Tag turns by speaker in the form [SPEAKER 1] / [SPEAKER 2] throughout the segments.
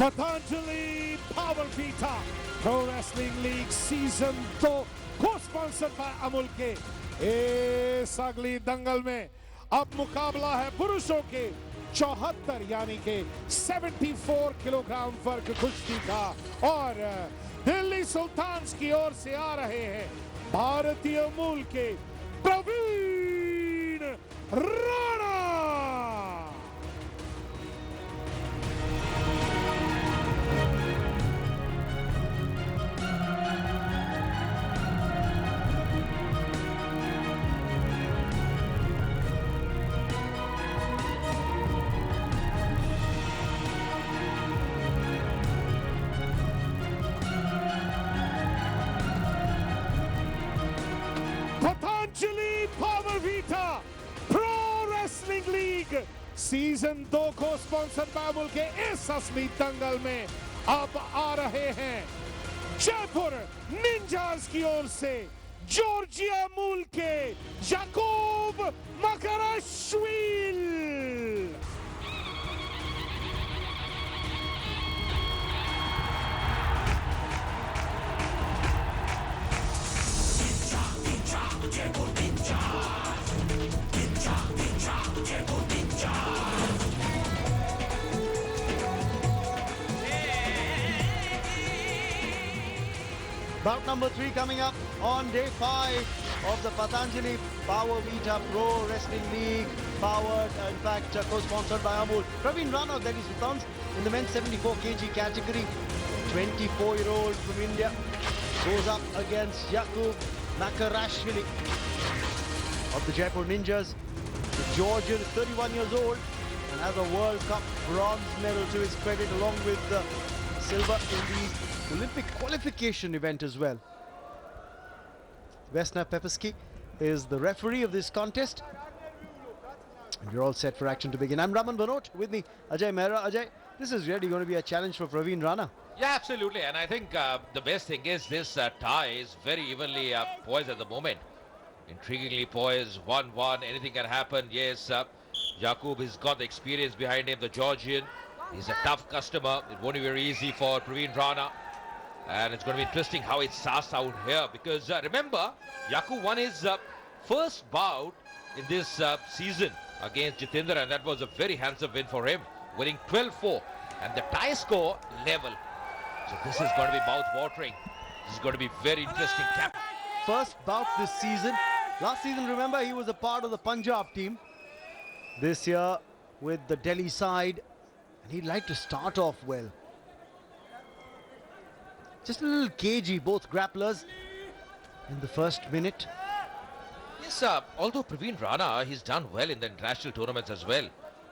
[SPEAKER 1] Patanjali Power Vita Pro Wrestling League Season 2 co-sponsored by Amul के इस अगली दंगल में अब मुकाबला है पुरुषों के 74 यानी के 74 किलोग्राम वर्ग कुश्ती का और दिल्ली सुल्तान्स की ओर से आ रहे हैं भारतीय मूल के Praveen Rana. Patanjali Power Vita Pro Wrestling League season 2 को स्पॉन्सर बाबुल के इस असली दंगल में अब आ रहे हैं जयपुर निंजास की ओर से जॉर्जिया मूल के याकूब मकराश्विल।
[SPEAKER 2] Bout number 3 coming up on day 5 of the Patanjali Power Vita Pro Wrestling League, powered, in fact, co-sponsored by Amul. Praveen Rana of Delhi Sultans in the men's 74 kg category, 24-year-old from India, goes up against Yakub Makarashvili of the Jaipur Ninjas. The Georgian is 31 years old and has a World Cup bronze medal to his credit, along with silver in the Olympic qualification event as well. Vesna Pepesky is the referee of this contest. And we're all set for action to begin. I'm Raman Banot, with me Ajay Mehra. Ajay, this is really going to be a challenge for Praveen Rana.
[SPEAKER 3] Yeah, absolutely. And I think the best thing is this tie is very evenly poised at the moment. Intriguingly poised, 1-1, anything can happen. Yes, Yakub has got the experience behind him, the Georgian. He's a tough customer. It won't be very easy for Praveen Rana. And it's going to be interesting how it starts out here, because remember, Yakub won his first bout in this season against Jitendra, and that was a very handsome win for him, winning 12-4, and the tie score level. So this is going to be mouth-watering. This is going to be very interesting.
[SPEAKER 2] First bout this season. Last season, remember, he was a part of the Punjab team. This year with the Delhi side, and he'd like to start off well. Just a little cagey, both grapplers in the first minute.
[SPEAKER 3] Yes, although Praveen Rana, he's done well in the international tournaments as well.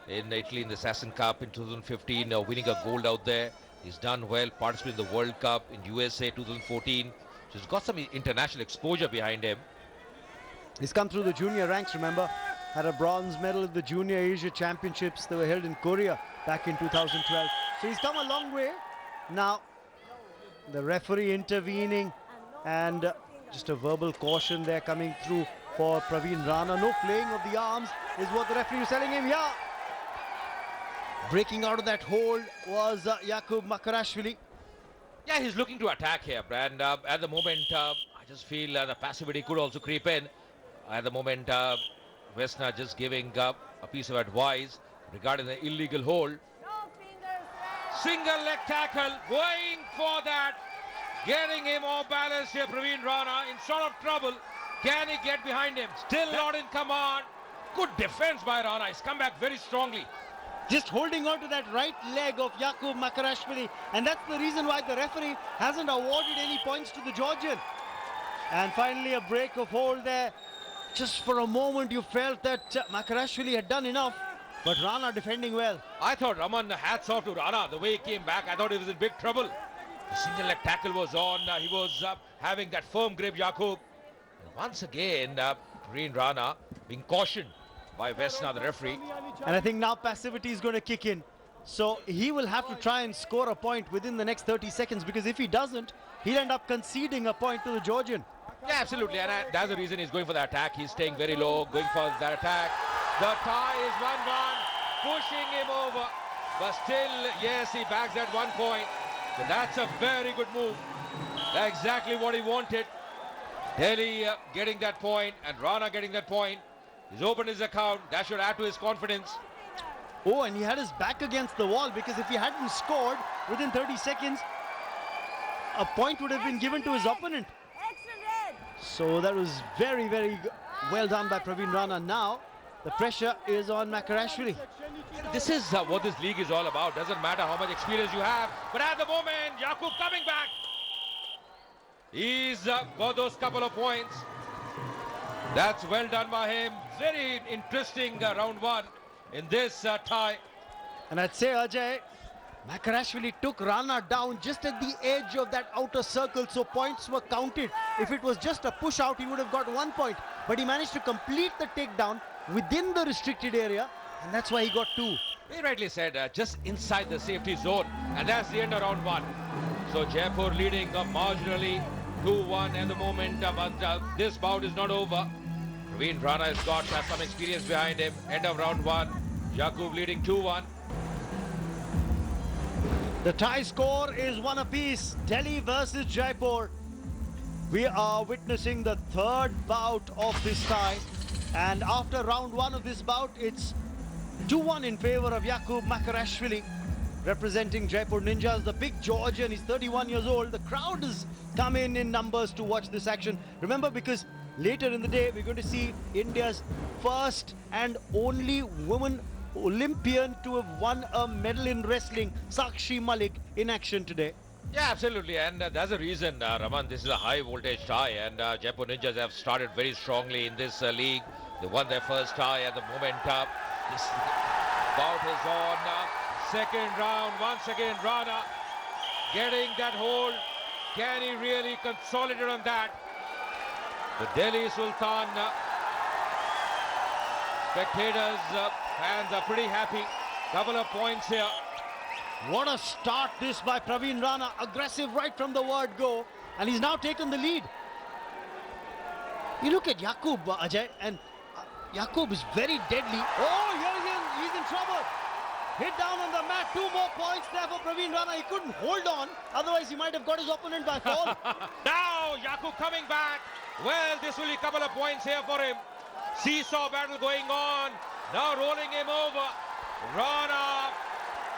[SPEAKER 3] In Italy, in the Sasson Cup in 2015, winning a gold out there. He's done well, participated in the World Cup in USA 2014. So he's got some international exposure behind him.
[SPEAKER 2] He's come through the junior ranks, remember. Had a bronze medal at the Junior Asia Championships that were held in Korea back in 2012. So he's come a long way. Now, the referee intervening, and just a verbal caution there coming through for Praveen Rana. No playing of the arms is what the referee was telling him. Yeah. Breaking out of that hold was Yakub Makarashvili.
[SPEAKER 3] Yeah, he's looking to attack here, and at the moment, I just feel the passivity could also creep in. At the moment, Vesna just giving a piece of advice regarding the illegal hold. Single leg tackle, going for that, getting him off balance here. Praveen Rana in sort of trouble. Can he get behind him? Still not in command. Good defense by Rana. He's come back very strongly.
[SPEAKER 2] Just holding on to that right leg of Yakub Makarashvili, and that's the reason why the referee hasn't awarded any points to the Georgian. And finally a break of hold there. Just for a moment you felt that Makarashvili had done enough, but Rana defending well.
[SPEAKER 3] I thought, Raman, hats off to Rana. The way he came back, I thought he was in big trouble. The single leg tackle was on. He was having that firm grip, Yakub. And once again, Praveen Rana being cautioned by Vesna, the referee.
[SPEAKER 2] And I think now passivity is going to kick in. So he will have to try and score a point within the next 30 seconds, because if he doesn't, he'll end up conceding a point to the Georgian.
[SPEAKER 3] Yeah, absolutely. And that's the reason he's going for the attack. He's staying very low, going for that attack. The tie is 1-1, pushing him over. but still, yes, he bags at 1 point. So that's a very good move. That's exactly what he wanted. Delhi getting that point and Rana getting that point. He's opened his account. That should add to his confidence.
[SPEAKER 2] Oh, and he had his back against the wall, because if he hadn't scored within 30 seconds, a point would have been given to his opponent. So that was very, very well done by Praveen Rana. Now the pressure is on Makarashvili.
[SPEAKER 3] This is what this league is all about. Doesn't matter how much experience you have. But at the moment, Yaqub coming back. He's got those couple of points. That's well done by him. Very interesting round one in this tie.
[SPEAKER 2] And I'd say, Ajay, Makarashvili took Rana down just at the edge of that outer circle, so points were counted. If it was just a push out, he would have got 1 point. But he managed to complete the takedown within the restricted area, and that's why he got 2.
[SPEAKER 3] He rightly said, just inside the safety zone. And that's the end of round one. So Jaipur leading marginally 2-1 at the moment. But this bout is not over. Praveen Rana has got some experience behind him. End of round one. Yaqub leading 2-1.
[SPEAKER 2] The tie score is 1 apiece. Delhi versus Jaipur. We are witnessing the third bout of this tie. And after round one of this bout, it's 2-1 in favor of Yaqub Makarashvili, representing Jaipur Ninjas. The big Georgian, he's 31 years old. The crowd has come in numbers to watch this action. Remember, because later in the day, we're going to see India's first and only woman Olympian to have won a medal in wrestling, Sakshi Malik, in action today.
[SPEAKER 3] Yeah, absolutely. And that's the reason, Raman, this is a high voltage tie. And Jaipur Ninjas have started very strongly in this league. They won their first tie at the moment. This bout is on. Second round. Once again, Rana getting that hold. Can he really consolidate on that? The Delhi Sultan spectators, fans are pretty happy. Couple of points here.
[SPEAKER 2] What a start this by Praveen Rana. Aggressive right from the word go. And he's now taken the lead. You look at Yaqub, Ajay, and Yaqub is very deadly. Oh, here he is. He's in trouble. Hit down on the mat. 2 more points there for Praveen Rana. He couldn't hold on. Otherwise, he might have got his opponent by fall.
[SPEAKER 3] Now, Yaqub coming back. Well, this will be a couple of points here for him. Seesaw battle going on. Now rolling him over. Rana.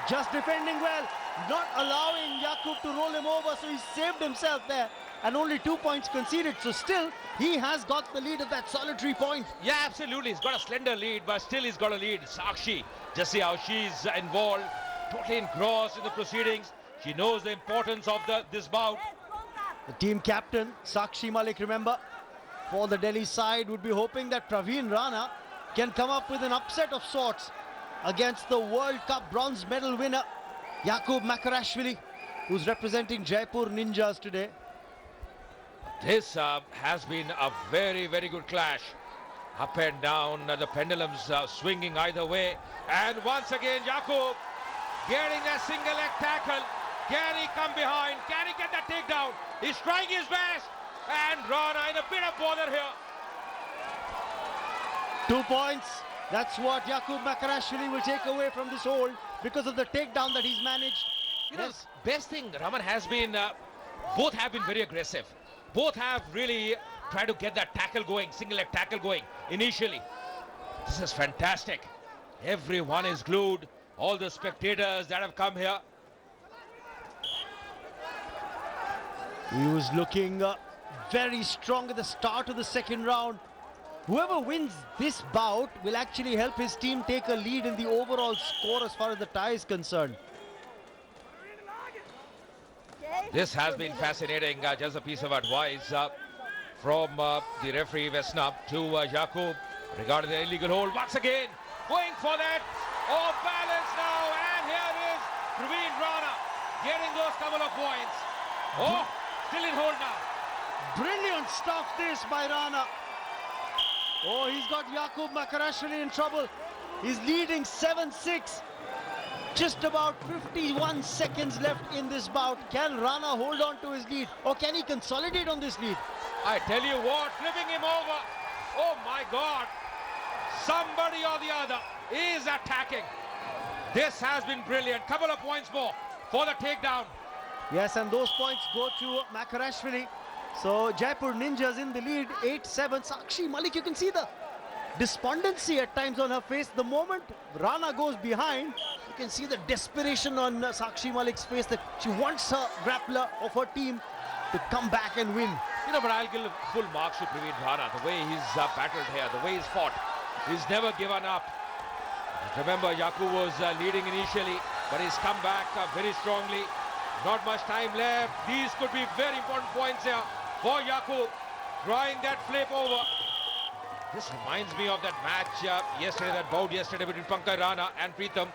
[SPEAKER 2] Just defending well. Not allowing Yaqub to roll him over. So he saved himself there. And only 2 points conceded. So still, he has got the lead of that solitary point.
[SPEAKER 3] Yeah, absolutely. He's got a slender lead, but still he's got a lead. Sakshi, just see how she's involved, totally engrossed in the proceedings. She knows the importance of this bout.
[SPEAKER 2] The team captain, Sakshi Malik, remember, for the Delhi side, would be hoping that Praveen Rana can come up with an upset of sorts against the World Cup bronze medal winner, Yaqub Makarashvili, who's representing Jaipur Ninjas today.
[SPEAKER 3] This has been a very, very good clash. Up and down, the pendulums swinging either way. And once again, Yaqub getting a single leg tackle. Can he come behind? Can he get that takedown? He's trying his best. And Rana in a bit of bother here.
[SPEAKER 2] 2 points. That's what Yaqub Makarashvili will take away from this hold because of the takedown that he's managed.
[SPEAKER 3] You know, best thing, Raman, has been both have been very aggressive. Both have really tried to get that tackle going, single leg tackle going initially. This is fantastic. Everyone is glued. All the spectators that have come here.
[SPEAKER 2] He was looking very strong at the start of the second round. Whoever wins this bout will actually help his team take a lead in the overall score as far as the tie is concerned.
[SPEAKER 3] This has been fascinating. Just a piece of advice from the referee Vesnab to Yaqub regarding the illegal hold. Once again, going for that. Off balance now. And here is Praveen Rana getting those couple of points. Oh, still in hold now.
[SPEAKER 2] Brilliant stuff this by Rana. Oh, he's got Yaqub Makarashvili in trouble. He's leading 7-6. Just about 51 seconds left in this bout. Can Rana hold on to his lead, or can he consolidate on this lead?
[SPEAKER 3] I tell you what, flipping him over. Oh my God. Somebody or the other is attacking. This has been brilliant. Couple of points more for the takedown.
[SPEAKER 2] Yes, and those points go to Makarashvili. So Jaipur Ninjas in the lead, 8-7. Sakshi Malik, you can see the despondency at times on her face. The moment Rana goes behind, you can see the desperation on Sakshi Malik's face that she wants her grappler of her team to come back and win.
[SPEAKER 3] You know, but I'll give full marks to Praveen Rana. The way he's battled here, the way he's fought. He's never given up. Remember, Jakub was leading initially, but he's come back very strongly. Not much time left. These could be very important points here for Jakub. Drawing that flip over. This reminds me of that match yesterday, that bout yesterday between Pankaj Rana and Preetham.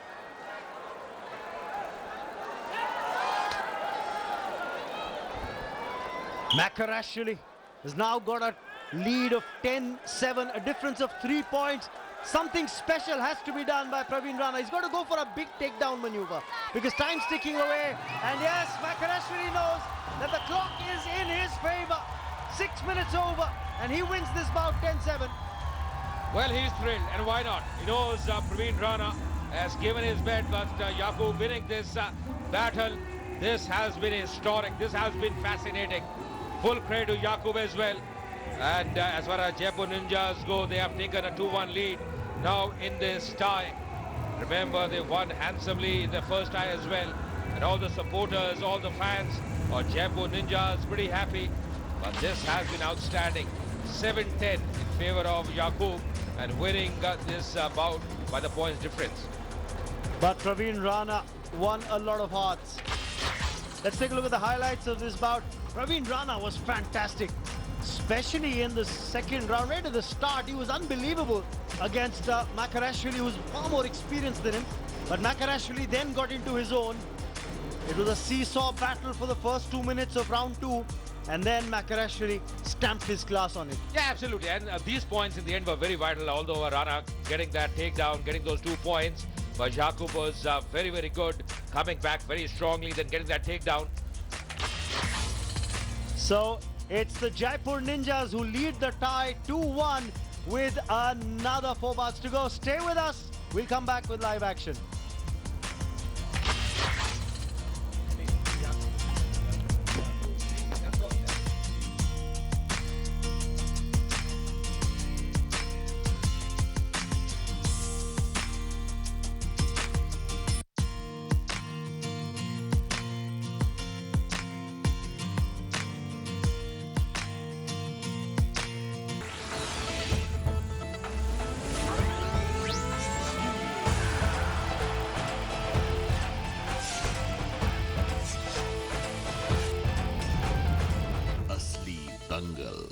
[SPEAKER 2] Makarashvili has now got a lead of 10-7, a difference of 3 points. Something special has to be done by Praveen Rana. He's got to go for a big takedown maneuver because time's ticking away. And yes, Makarashvili knows that the clock is in his favor. 6 minutes over, and he wins this bout 10-7.
[SPEAKER 3] Well, he's thrilled, and why not? He knows Praveen Rana has given his bet, but Jakub winning this battle, this has been historic. This has been fascinating. Full credit to Jakub as well. And as far as Jaipur Ninjas go, they have taken a 2-1 lead now in this tie. Remember, they won handsomely in the first tie as well. And all the supporters, all the fans of Jaipur Ninjas pretty happy. But this has been outstanding. 7-10 in favor of Jakub and winning this bout by the points difference.
[SPEAKER 2] But Praveen Rana won a lot of hearts. Let's take a look at the highlights of this bout. Praveen Rana was fantastic, especially in the second round. Right at the start, he was unbelievable against Makarashvili, who's far more experienced than him. But Makarashvili then got into his own. It was a seesaw battle for the first 2 minutes of round 2. And then Makarashvili stamped his class on it.
[SPEAKER 3] Yeah, absolutely. And these points in the end were very vital, although Rana getting that takedown, getting those 2 points. But Jakub was very, very good, coming back very strongly, then getting that takedown.
[SPEAKER 2] So it's the Jaipur Ninjas who lead the tie 2-1 with another 4 bouts to go. Stay with us. We'll come back with live action.
[SPEAKER 4] असली दंगल